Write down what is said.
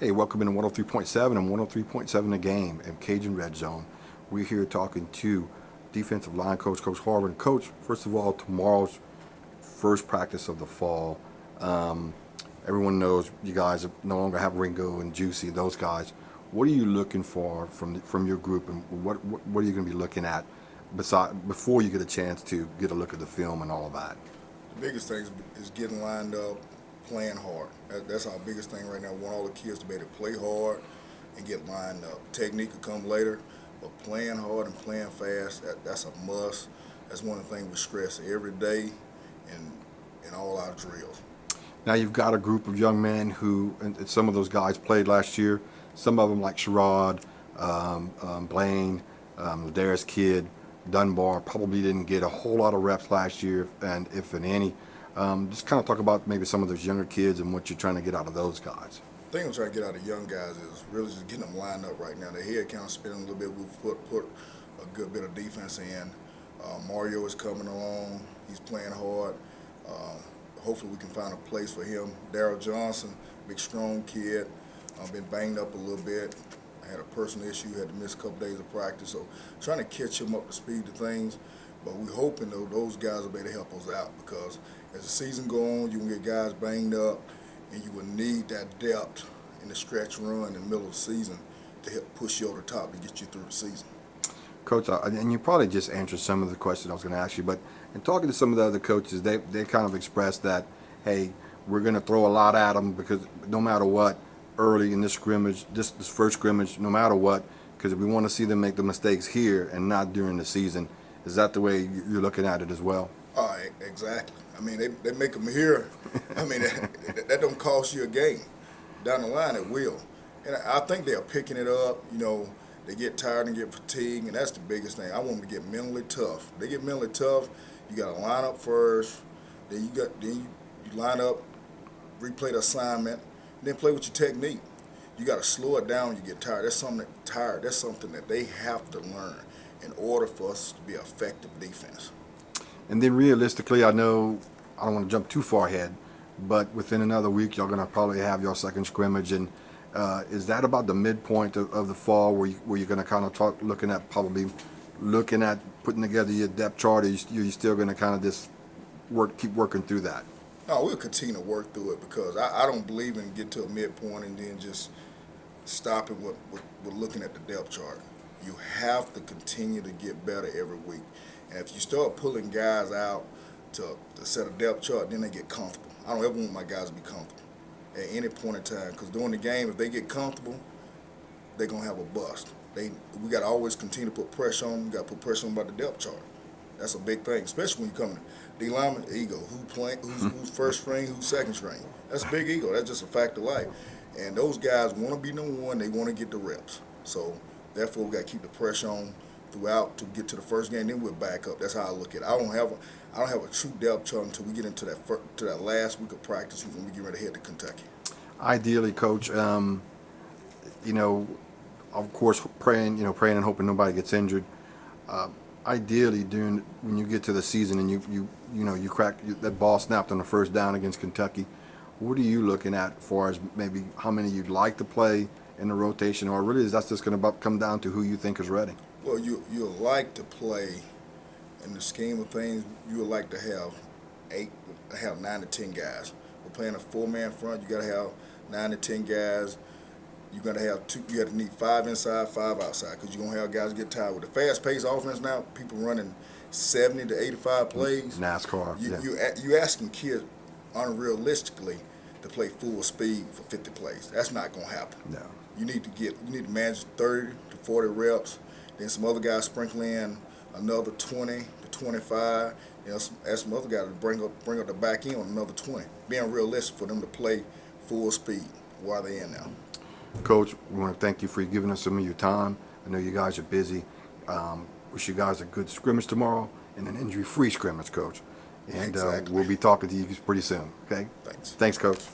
Hey, welcome into 103.7 and 103.7 The Game and Cajun Red Zone. We're here talking to defensive line coach, Coach Harbin. Coach, first of all, tomorrow's first practice of the fall. Everyone knows you guys no longer have Ringo and Juicy, those guys. What are you looking for from your group, and what are you going to be looking at before you get a chance to get a look at the film and all of that? The biggest thing is getting lined up, playing hard. That's our biggest thing right now. We want all the kids to be able to play hard and get lined up. Technique will come later, but playing hard and playing fast, that's a must. That's one of the things we stress every day in all our drills. Now you've got a group of young men who, and some of those guys played last year. Some of them like Sherrod, Blaine, Darius Kidd, Dunbar probably didn't get a whole lot of reps last year, and if any. Just kind of talk about maybe some of those younger kids and what you're trying to get out of those guys. The thing I'm trying to get out of young guys is really just getting them lined up right now. The head kind of spinning a little bit. We've put a good bit of defense in. Mario is coming along. He's playing hard. Hopefully we can find a place for him. Darryl Johnson, big strong kid, been banged up a little bit. I had a personal issue, had to miss a couple days of practice. So trying to catch him up to speed to things. But we're hoping though those guys will be able to help us out, because as the season goes on, you can get guys banged up, and you will need that depth in the stretch run in the middle of the season to help push you over the top to get you through the season. Coach, and you probably just answered some of the questions I was going to ask you, but in talking to some of the other coaches, they kind of expressed that, hey, we're going to throw a lot at them because no matter what, early in this scrimmage, this first scrimmage, no matter what, because we want to see them make the mistakes here and not during the season. Is that the way you're looking at it as well? Exactly. I mean, they make them here. I mean, that don't cost you a game. Down the line, it will. And I think they're picking it up. You know, they get tired and get fatigued, and that's the biggest thing. I want them to get mentally tough. They get mentally tough. You got to line up first. Then you line up, replay the assignment, then play with your technique. You got to slow it down when you get tired. That's something that they have to learn in order for us to be an effective defense. And then realistically, I know I don't want to jump too far ahead, but within another week, y'all going to probably have your second scrimmage. And is that about the midpoint of the fall where you're going to kind of looking at putting together your depth chart, or you're still going to kind of just keep working through that? No, we'll continue to work through it, because I don't believe in get to a midpoint and then just stopping with looking at the depth chart. You have to continue to get better every week. And if you start pulling guys out to set a depth chart, then they get comfortable. I don't ever want my guys to be comfortable at any point in time, because during the game, if they get comfortable, they're going to have a bust. We got to always continue to put pressure on them. We got to put pressure on them about the depth chart. That's a big thing, especially when you come to D lineman, ego. Who's first string, who's second string. That's a big ego. That's just a fact of life. And those guys want to be number one. They want to get the reps. So therefore, we got to keep the pressure on throughout to get to the first game. Then we'll back up. That's how I look at it. I don't have a true depth chart until we get into that last week of practice when we get ready to head to Kentucky. Ideally, Coach, you know, of course, praying and hoping nobody gets injured. Ideally, when you get to the season and you crack that ball snapped on the first down against Kentucky, what are you looking at as far as maybe how many you'd like to play in the rotation, or really is that just going to come down to who you think is ready? Well, you'll like to play, in the scheme of things, you would like to have 9 to 10 guys. We're playing a 4-man front. You got to have 9 to 10 guys. You're going to have you got to need 5 inside, 5 outside, because you're going to have guys get tired. With the fast-paced offense now, people running 70 to 85 plays. NASCAR. You asking kids unrealistically to play full speed for 50 plays. That's not going to happen. No. You need to manage 30 to 40 reps. Then some other guys sprinkle in another 20 to 25. Ask some other guys to bring up the back end on another 20. Being realistic for them to play full speed while they're in now. Coach, we want to thank you for giving us some of your time. I know you guys are busy. Wish you guys a good scrimmage tomorrow and an injury-free scrimmage, Coach. And exactly. We'll be talking to you pretty soon. Okay. Thanks. Thanks, Coach.